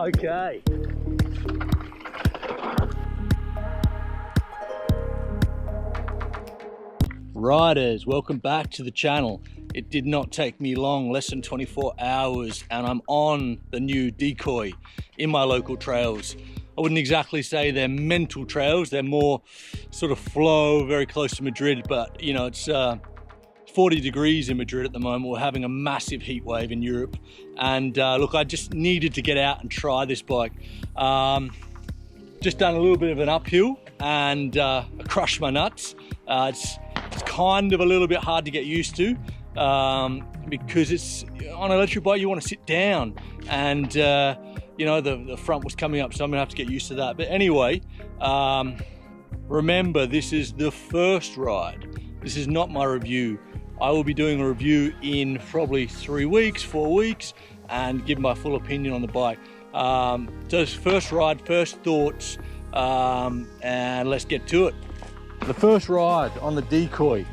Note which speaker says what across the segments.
Speaker 1: Okay. Riders, welcome back to the channel. It did not take me long, less than 24 hours, and I'm on the new DECOY in my local trails. I wouldn't exactly say they're mental trails, they're more sort of flow, very close to Madrid, but you know, it's 40 degrees in Madrid at the moment. We're having a massive heat wave in Europe. And look, I just needed to get out and try this bike. Just done a little bit of an uphill and I crushed my nuts. It's kind of a little bit hard to get used to because it's on an electric bike, you want to sit down and you know, the front was coming up, so I'm gonna have to get used to that. But anyway, remember, this is the first ride. This is not my review. I will be doing a review in probably 3 weeks, 4 weeks, and give my full opinion on the bike. So it's first ride, first thoughts, and let's get to it. The first ride on the DECOY,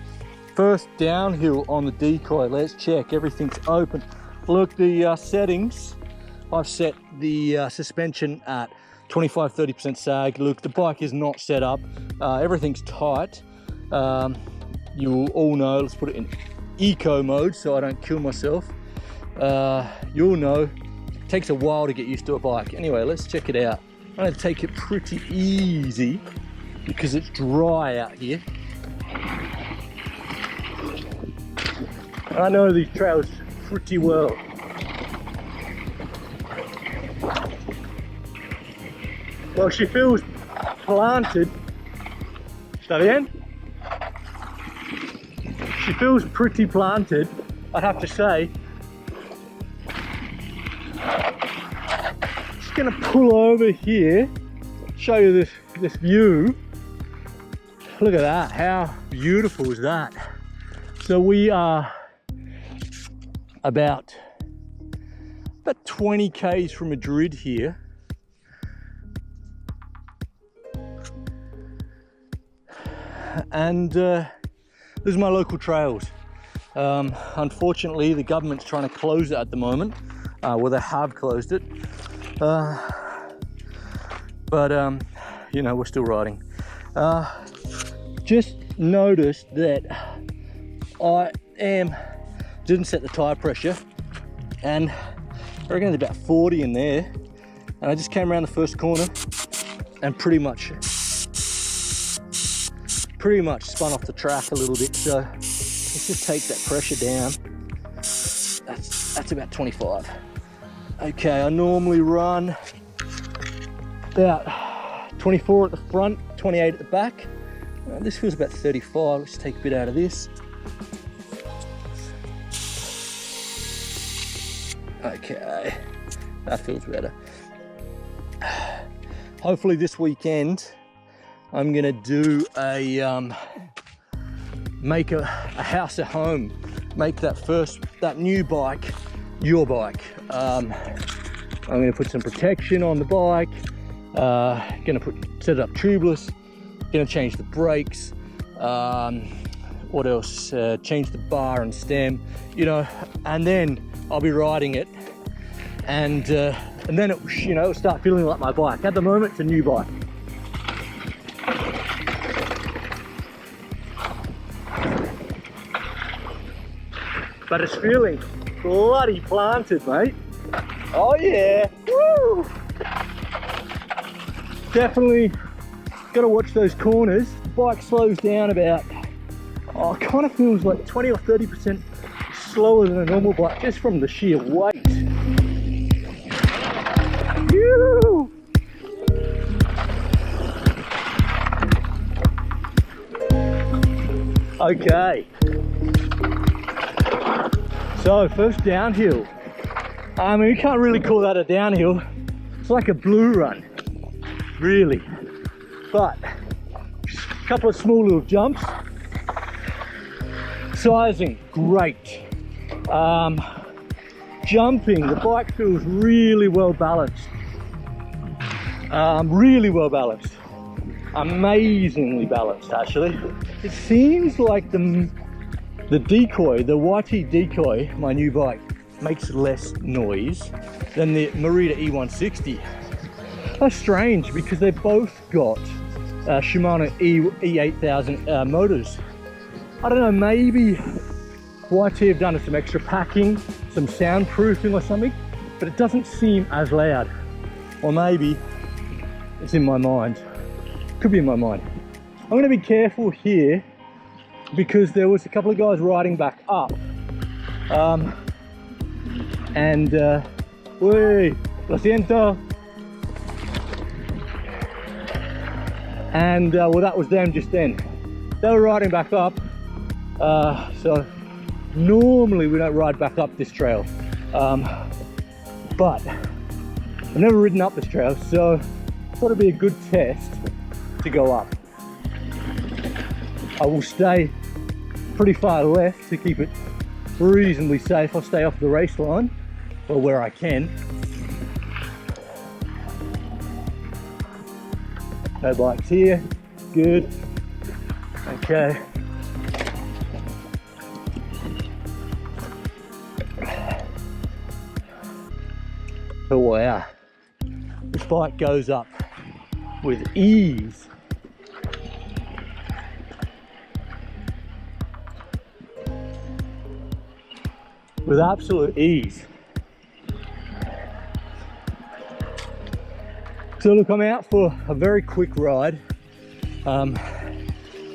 Speaker 1: first downhill on the DECOY. Let's check, everything's open. Look, the settings, I've set the suspension at 25-30% sag. Look, the bike is not set up. Everything's tight. You will all know, let's put it in eco mode so I don't kill myself. You'll know, it takes a while to get used to a bike. Anyway, let's check it out. I'm going to take it pretty easy because it's dry out here. I know these trails pretty well. Well, she feels planted. ¿Está bien? She feels pretty planted, I'd have to say. Just gonna pull over here, show you this view. Look at that, how beautiful is that? So we are about 20 k's from Madrid here. And this is my local trails. Unfortunately, the government's trying to close it at the moment. Well, they have closed it. But you know, we're still riding. Just noticed that didn't set the tire pressure, and I reckon there's about 40 in there. And I just came around the first corner and pretty much spun off the track a little bit. So let's just take that pressure down. That's about 25. Okay, I normally run about 24 at the front, 28 at the back. This feels about 35. Let's take a bit out of this. Okay, that feels better. Hopefully this weekend I'm gonna do make a house at home, make that new bike your bike. I'm gonna put some protection on the bike, set it up tubeless, gonna change the brakes, what else, change the bar and stem, you know, and then I'll be riding it, and then it, you know, it'll start feeling like my bike. At the moment, it's a new bike. But it's feeling bloody planted, mate. Oh yeah, woo! Definitely gotta watch those corners. The bike slows down about, it kind of feels like 20 or 30% slower than a normal bike, just from the sheer weight. Woo! Okay. So first downhill. I mean, you can't really call that a downhill. It's like a blue run, really. But a couple of small little jumps. Sizing, great. Jumping, the bike feels really well balanced. Really well balanced. Amazingly balanced, actually. It seems like the DECOY, the YT DECOY, my new bike, makes less noise than the Merida E160. That's strange because they both got Shimano E8000 motors. I don't know, maybe YT have done some extra packing, some soundproofing or something, but it doesn't seem as loud. Or maybe it's in my mind. Could be in my mind. I'm going to be careful here because there was a couple of guys riding back up. Uy, lo siento. And well, that was them just then. They were riding back up. So normally we don't ride back up this trail. But I've never ridden up this trail, so I thought it'd be a good test to go up. I will stay pretty far left to keep it reasonably safe. I'll stay off the race line, or where I can. No bikes here, good. Okay. Oh wow, this bike goes up with ease. With absolute ease. So look, I'm out for a very quick ride.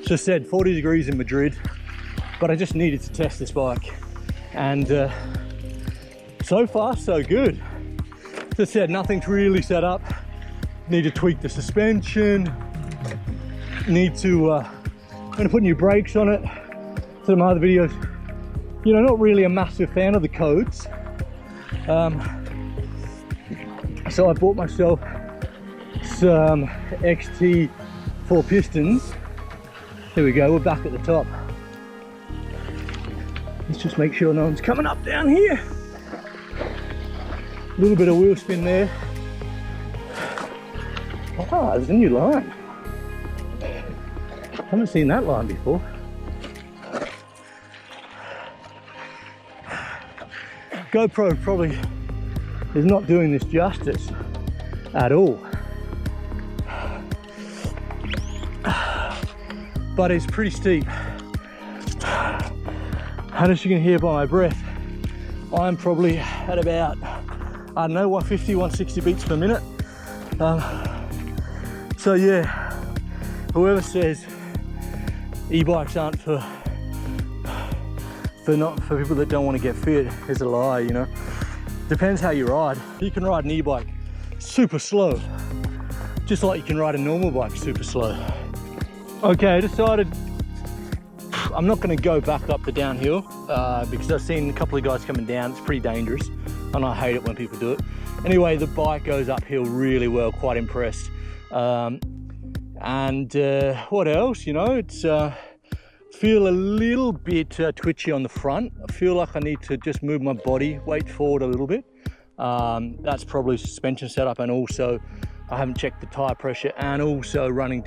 Speaker 1: Just said 40 degrees in Madrid, but I just needed to test this bike. And so far, so good. As I said, nothing's really set up. Need to tweak the suspension. Need to, I'm gonna put new brakes on it. Some other videos, you know, not really a massive fan of the codes. So I bought myself some XT 4 pistons. Here we go, we're back at the top. Let's just make sure no one's coming up down here. A little bit of wheel spin there. Ah, there's a new line. Haven't seen that line before. GoPro probably is not doing this justice at all. But it's pretty steep. And as you can hear by my breath, I'm probably at about, I don't know, 150, 160 beats per minute. So yeah, whoever says e-bikes aren't for people that don't want to get fit is a lie, you know. Depends how you ride. You can ride an e-bike super slow, just like you can ride a normal bike super slow. Okay, I decided I'm not going to go back up the downhill because I've seen a couple of guys coming down. It's pretty dangerous and I hate it when people do it. Anyway, the bike goes uphill really well, quite impressed. What else, you know, it's feel a little bit twitchy on the front. I feel like I need to just move my body weight forward a little bit. That's probably suspension setup, and also I haven't checked the tire pressure, and also running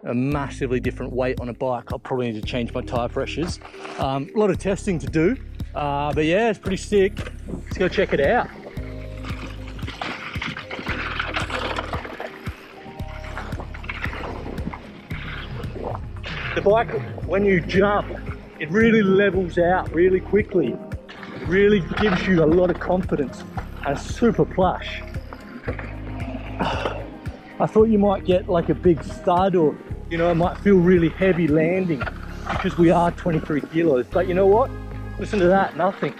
Speaker 1: a massively different weight on a bike. I'll probably need to change my tire pressures. A lot of testing to do, but yeah, it's pretty sick. Let's go check it out. The bike, when you jump, it really levels out really quickly. It really gives you a lot of confidence and super plush. I thought you might get like a big thud, or you know, it might feel really heavy landing because we are 23 kilos. But you know what? Listen to that, nothing.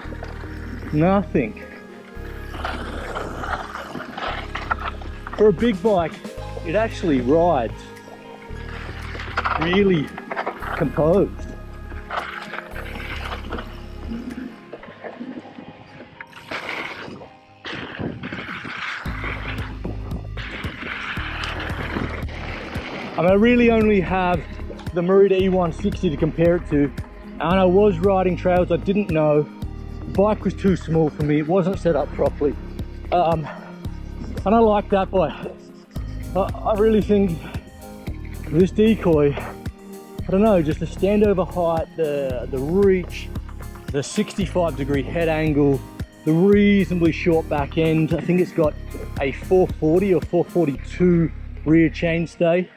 Speaker 1: Nothing. For a big bike, it actually rides really composed. I mean, I really only have the Merida E160 to compare it to, and I was riding trails I didn't know. The bike was too small for me, it wasn't set up properly. And I like that bike. I really think this Decoy, I don't know, just the standover height, the reach, the 65-degree head angle, the reasonably short back end. I think it's got a 440 or 442 rear chainstay.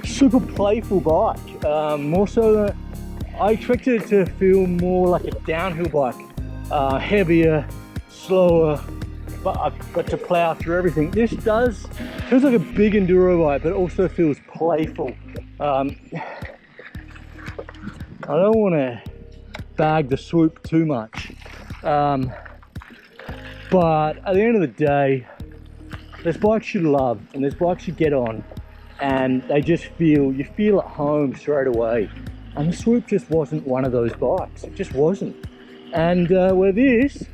Speaker 1: Super playful bike. More so than I expected it to feel more like a downhill bike, heavier, slower, but to plow through everything. This feels like a big enduro bike, but it also feels playful. I don't want to bag the Swoop too much, but at the end of the day, there's bikes you love and there's bikes you get on and they just you feel at home straight away. And the Swoop just wasn't one of those bikes. It just wasn't. And with this,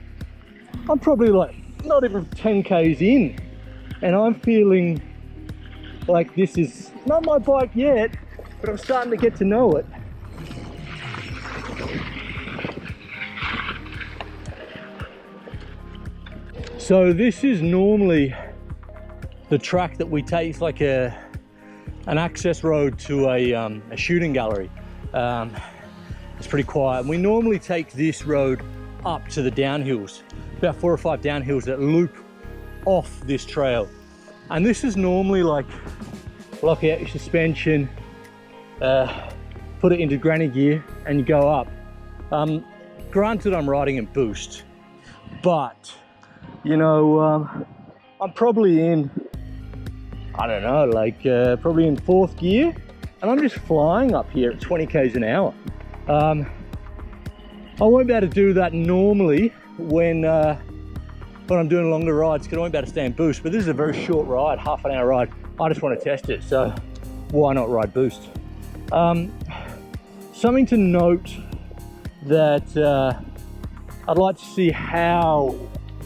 Speaker 1: I'm probably like not even 10 Ks in, and I'm feeling like this is not my bike yet, but I'm starting to get to know it. So this is normally the track that we take. It's like an access road to a shooting gallery. It's pretty quiet. And we normally take this road up to the downhills, about 4 or 5 downhills that loop off this trail. And this is normally like lock out your suspension, put it into granny gear and you go up. Granted, I'm riding in boost, but you know, I'm probably in, I don't know, like probably in 4th gear, and I'm just flying up here at 20 Ks an hour. I won't be able to do that normally when I'm doing longer rides, because I won't be able to stay in boost, but this is a very short ride, half an hour ride. I just want to test it, so why not ride boost? Something to note that I'd like to see how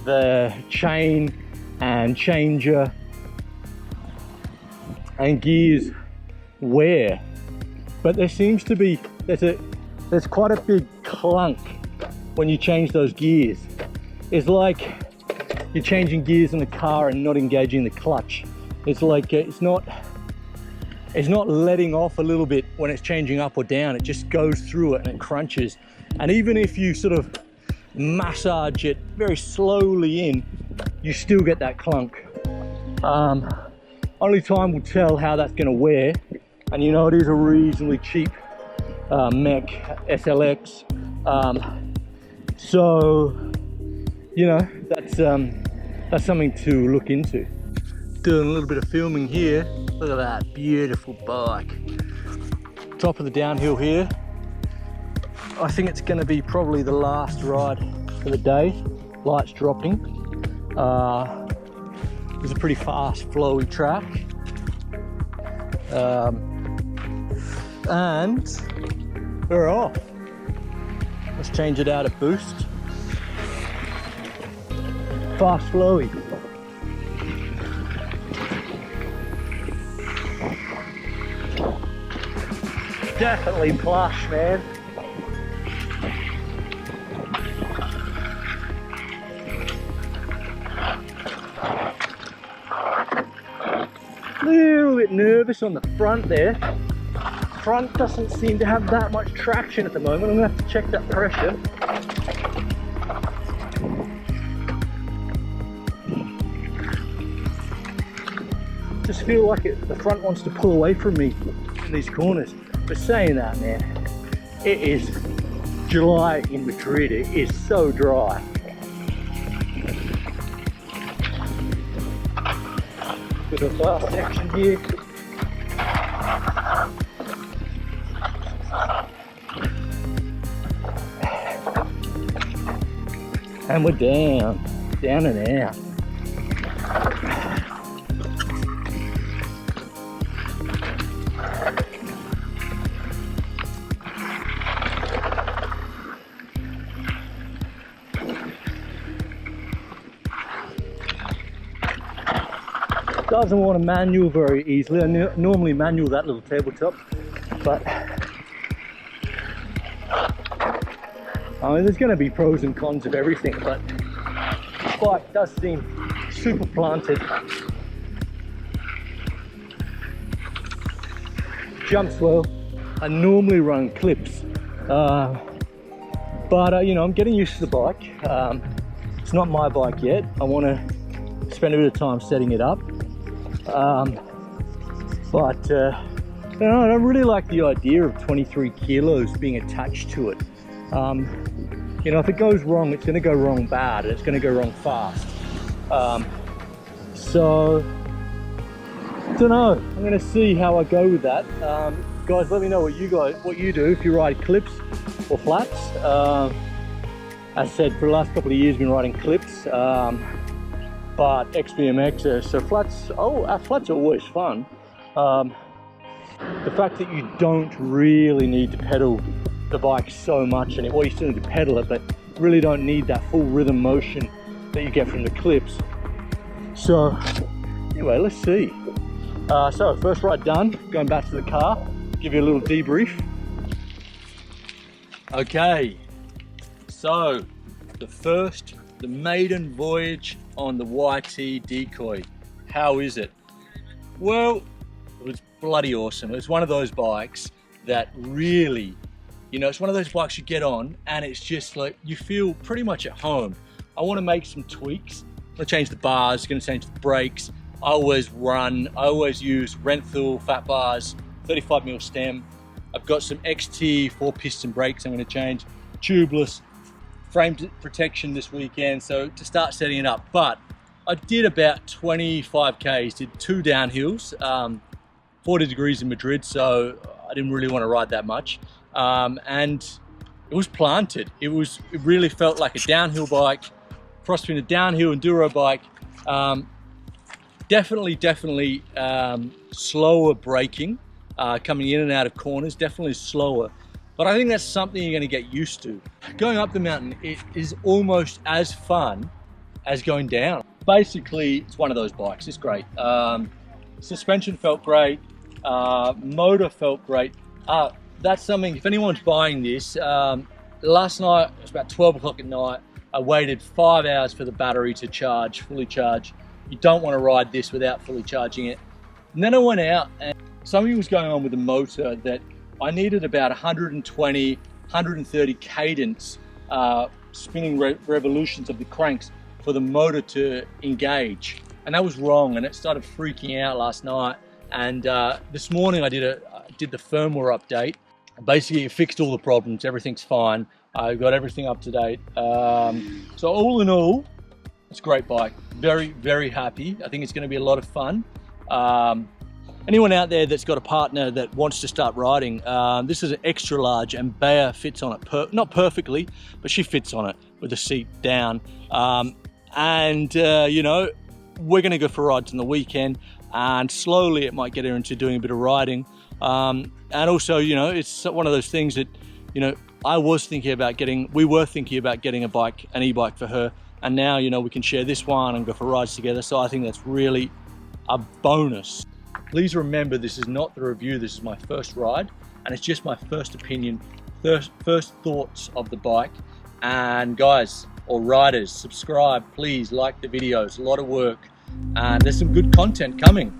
Speaker 1: the chain and changer and gears wear, but there seems to be, there's quite a big clunk when you change those gears. It's like you're changing gears in the car and not engaging the clutch. It's like it's not letting off a little bit when it's changing up or down. It just goes through it and it crunches. And even if you sort of massage it very slowly in, you still get that clunk. Only time will tell how that's going to wear. And you know, it is a reasonably cheap mech SLX, so you know, that's something to look into. Doing a little bit of filming here. Look at that beautiful bike. Top of the downhill here. I think it's going to be probably the last ride for the day. Lights dropping. It's a pretty fast, flowy track. And we're off. Let's change it out at boost. Fast, flowy. Definitely plush, man. A little bit nervous on the front there. Front doesn't seem to have that much traction at the moment. I'm gonna have to check that pressure. Just feel like the front wants to pull away from me in these corners. But saying that, man, it is July in Madrid. It is so dry. Bit of fast section here. And we're down and out. Doesn't want to manual very easily. I normally manual that little tabletop, but I mean, there's going to be pros and cons of everything, but this bike does seem super planted. Jumps well. I normally run clips, But you know, I'm getting used to the bike. It's not my bike yet. I want to spend a bit of time setting it up. But you know, I don't really like the idea of 23 kilos being attached to it. You know, if it goes wrong, it's going to go wrong bad, and it's going to go wrong fast. So, don't know. I'm going to see how I go with that. Guys, let me know what you do if you ride clips or flats. As I said, for the last couple of years, I've been riding clips, but XBMX. So flats. Oh, flats are always fun. The fact that you don't really need to pedal the bike so much, and you still need to pedal it, but really don't need that full rhythm motion that you get from the clips. So anyway, let's see. So first ride done, going back to the car, give you a little debrief. Okay, so the maiden voyage on the YT Decoy. How is it? Well, it was bloody awesome. It was one of those bikes that really, you know, it's one of those bikes you get on and it's just like, you feel pretty much at home. I want to make some tweaks. I'm going to change the bars, going to change the brakes. I always use Renthal fat bars, 35mm stem. I've got some XT 4-piston brakes I'm going to change. Tubeless frame protection this weekend, so to start setting it up. But I did about 25 Ks, did 2 downhills, 40 degrees in Madrid, so I didn't really want to ride that much. And it was planted. It really felt like a downhill bike, cross between a downhill enduro bike. Definitely slower braking, coming in and out of corners, definitely slower. But I think that's something you're going to get used to. Going up the mountain, it is almost as fun as going down. Basically, it's one of those bikes. It's great. Suspension felt great. Motor felt great. That's something, if anyone's buying this, last night, it was about 12 o'clock at night. I waited 5 hours for the battery to charge, fully charge. You don't want to ride this without fully charging it. And then I went out and something was going on with the motor that I needed about 120, 130 cadence spinning revolutions of the cranks for the motor to engage. And that was wrong, and it started freaking out last night. And this morning I did the firmware update. Basically, it fixed all the problems. Everything's fine. I got everything up to date. So all in all, it's a great bike. Very happy. I think it's going to be a lot of fun. Anyone out there that's got a partner that wants to start riding, this is an extra large, and Bea fits on it. Not perfectly, but she fits on it with the seat down. You know, we're going to go for rides on the weekend, and slowly it might get her into doing a bit of riding. And also, you know, it's one of those things that, you know, we were thinking about getting an e-bike for her, and now, you know, we can share this one and go for rides together. So I think that's really a bonus. Please remember, this is not the review. This is my first ride, and it's just my first opinion, first thoughts of the bike. And guys, or riders, subscribe, please, like the videos. A lot of work, and there's some good content coming.